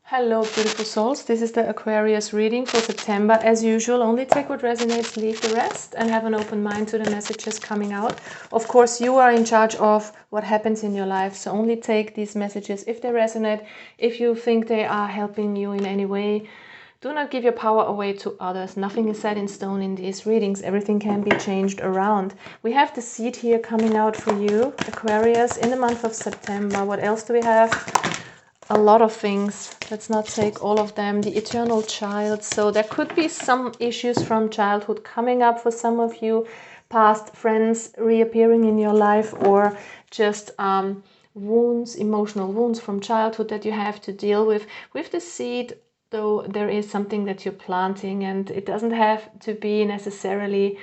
Hello, beautiful souls. This is the Aquarius reading for September. As usual, only take what resonates, leave the rest, and have an open mind to the messages coming out. Of course, you are in charge of what happens in your life, so only take these messages if they resonate, if you think they are helping you in any way. Do not give your power away to others. Nothing is set in stone in these readings. Everything can be changed around. We have the seed here coming out for you, Aquarius, in the month of September. What else do we have? A lot of things. Let's not take all of them. The eternal child. So there could be some issues from childhood coming up for some of you. Past friends reappearing in your life, or just wounds, emotional wounds from childhood that you have to deal with. With the seed, though, there is something that you're planting, and it doesn't have to be necessarily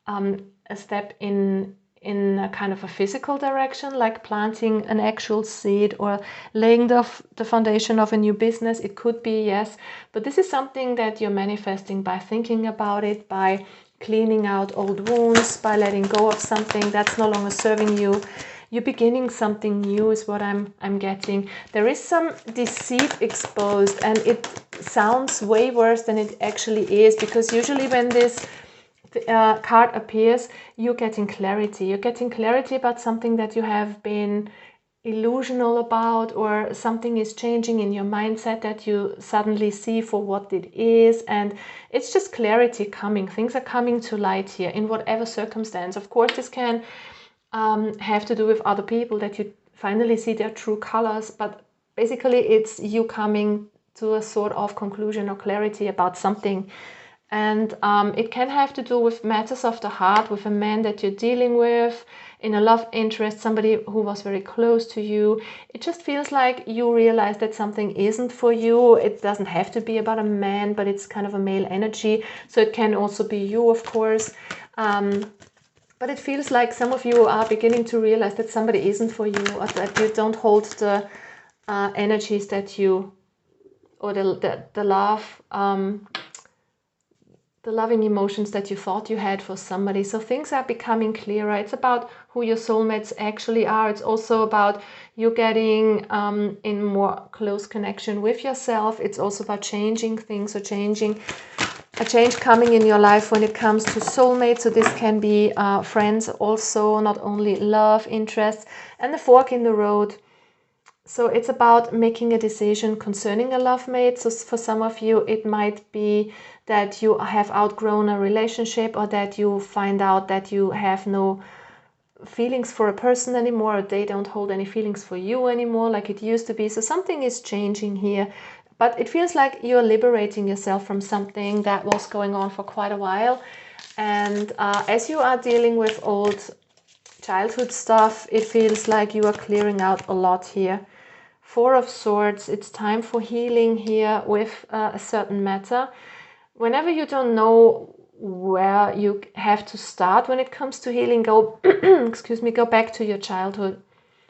a step in a kind of a physical direction, like planting an actual seed or laying the foundation of a new business. It could be, yes, but this is something that you're manifesting by thinking about it, by cleaning out old wounds, by letting go of something that's no longer serving you. You're beginning something new is what I'm getting. There is some deceit exposed, and it sounds way worse than it actually is, because usually when this card appears, you're getting clarity. You're getting clarity about something that you have been illusional about, or something is changing in your mindset that you suddenly see for what it is, and it's just clarity coming. Things are coming to light here in whatever circumstance. Of course, this can have to do with other people, that you finally see their true colors, but basically it's you coming to a sort of conclusion or clarity about something. And it can have to do with matters of the heart, with a man that you're dealing with, in a love interest, somebody who was very close to you. It just feels like you realize that something isn't for you. It doesn't have to be about a man, but it's kind of a male energy. So it can also be you, of course. But it feels like some of you are beginning to realize that somebody isn't for you, or that you don't hold the energies that you, or the love, the loving emotions that you thought you had for somebody. So things are becoming clearer. It's about who your soulmates actually are. It's also about you getting in more close connection with yourself. It's also about changing things, or a change coming in your life when it comes to soulmates. So this can be friends also, not only love interests. And the fork in the road. So it's about making a decision concerning a love mate. So for some of you, it might be that you have outgrown a relationship, or that you find out that you have no feelings for a person anymore, or they don't hold any feelings for you anymore like it used to be. So something is changing here, but it feels like you're liberating yourself from something that was going on for quite a while. And as you are dealing with old childhood stuff, it feels like you are clearing out a lot here. Four of Swords, it's time for healing here with a certain matter. Whenever you don't know where you have to start when it comes to healing, go excuse me, go back to your childhood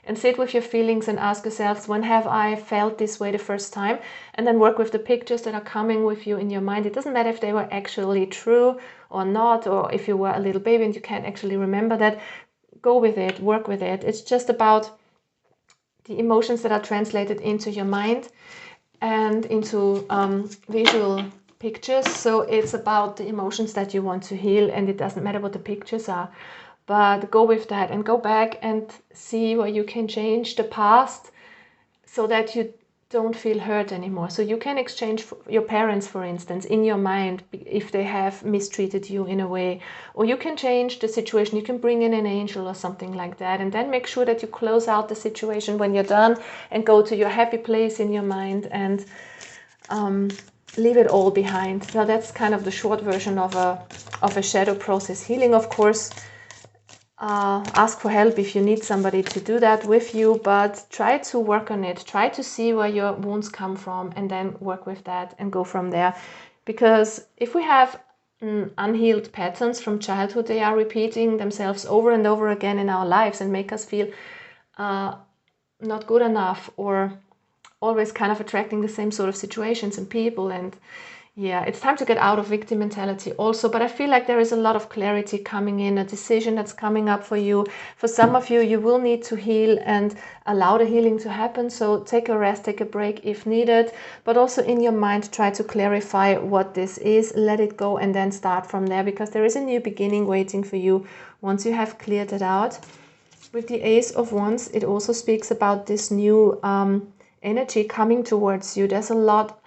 and sit with your feelings and ask yourselves, when have I felt this way the first time? And then work with the pictures that are coming with you in your mind. It doesn't matter if they were actually true or not, or if you were a little baby and you can't actually remember that. Go with it, work with it. It's just about the emotions that are translated into your mind and into visual pictures. So it's about the emotions that you want to heal, and it doesn't matter what the pictures are, but go with that and go back and see where you can change the past so that you don't feel hurt anymore. So you can exchange your parents, for instance, in your mind if they have mistreated you in a way, or you can change the situation. You can bring in an angel or something like that, and then make sure that you close out the situation when you're done and go to your happy place in your mind and leave it all behind. So that's kind of the short version of a shadow process healing. Of course, ask for help if you need somebody to do that with you, but try to work on it. Try to see where your wounds come from, and then work with that and go from there. Because if we have unhealed patterns from childhood, they are repeating themselves over and over again in our lives and make us feel not good enough, or always kind of attracting the same sort of situations and people. And Yeah, it's time to get out of victim mentality also, but I feel like there is a lot of clarity coming in, a decision that's coming up for you. For some of you, you will need to heal and allow the healing to happen. So take a rest, take a break if needed, but also in your mind, try to clarify what this is, let it go, and then start from there, because there is a new beginning waiting for you once you have cleared it out. With the Ace of Wands, it also speaks about this new energy coming towards you. There's a lot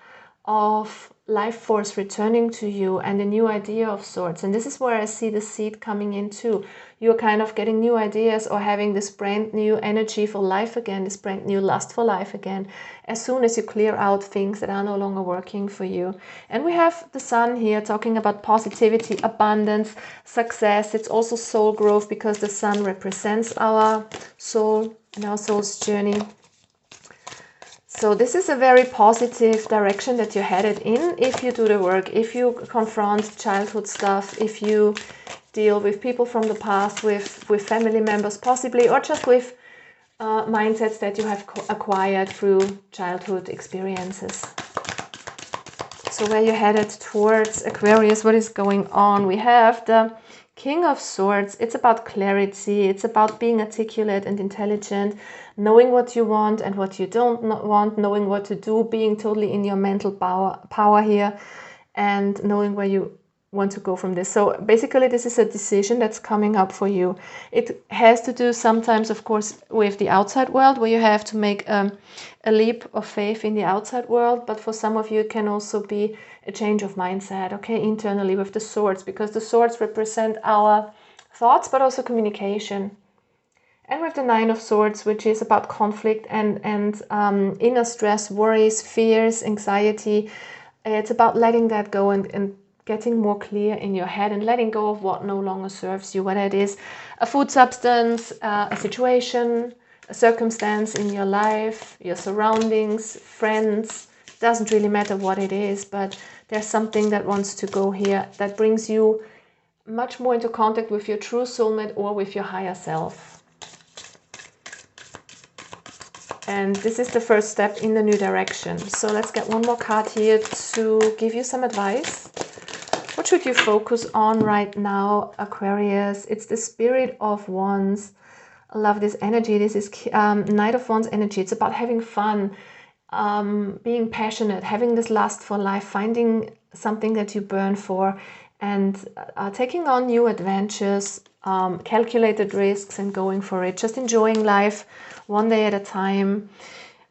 of life force returning to you and a new idea of sorts. And this is where I see the seed coming in too. You're kind of getting new ideas or having this brand new energy for life again, this brand new lust for life again, as soon as you clear out things that are no longer working for you. And we have the Sun here talking about positivity, abundance, success. It's also soul growth, because the Sun represents our soul and our soul's journey. So this is a very positive direction that you're headed in if you do the work, if you confront childhood stuff, if you deal with people from the past, with family members possibly, or just with mindsets that you have acquired through childhood experiences. So where you're headed towards, Aquarius, what is going on? We have the King of Swords. It's about clarity. It's about being articulate and intelligent, knowing what you want and what you don't want, knowing what to do, being totally in your mental power here, and knowing where you want to go from this. So basically, this is a decision that's coming up for you. It has to do sometimes, of course, with the outside world, where you have to make a leap of faith in the outside world. But for some of you, it can also be a change of mindset, okay, internally with the swords, because the swords represent our thoughts, but also communication. And with the Nine of Swords, which is about conflict and inner stress, worries, fears, anxiety, it's about letting that go and getting more clear in your head and letting go of what no longer serves you, whether it is a food substance, a situation, a circumstance in your life, your surroundings, friends. Doesn't really matter what it is, but there's something that wants to go here that brings you much more into contact with your true soulmate or with your higher self. And this is the first step in the new direction. So let's get one more card here to give you some advice. What should you focus on right now, Aquarius? It's the Spirit of Wands. I love this energy. This is Knight of Wands energy. It's about having fun, being passionate, having this lust for life, finding something that you burn for, and taking on new adventures, calculated risks, and going for it. Just enjoying life one day at a time.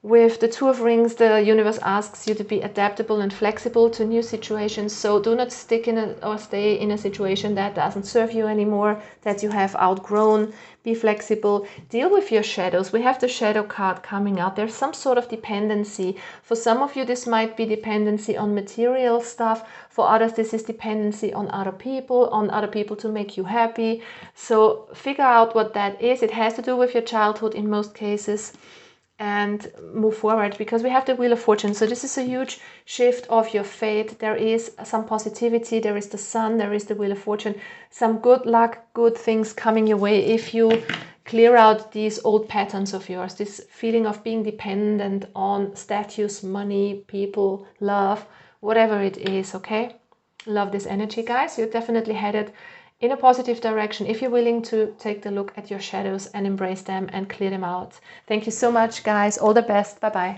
With the Two of Rings, the universe asks you to be adaptable and flexible to new situations. So do not stick in or stay in a situation that doesn't serve you anymore, that you have outgrown. Be flexible. Deal with your shadows. We have the shadow card coming out. There's some sort of dependency. For some of you, this might be dependency on material stuff. For others, this is dependency on other people to make you happy. So figure out what that is. It has to do with your childhood in most cases. And move forward, because we have the Wheel of Fortune. So this is a huge shift of your fate. There is some positivity, there is the Sun, there is the Wheel of Fortune, some good luck, good things coming your way if you clear out these old patterns of yours, this feeling of being dependent on status, money, people, love, whatever it is. Okay, love this energy, guys. You're definitely headed in a positive direction if you're willing to take the look at your shadows and embrace them and clear them out. Thank you so much, guys. All the best. Bye-bye.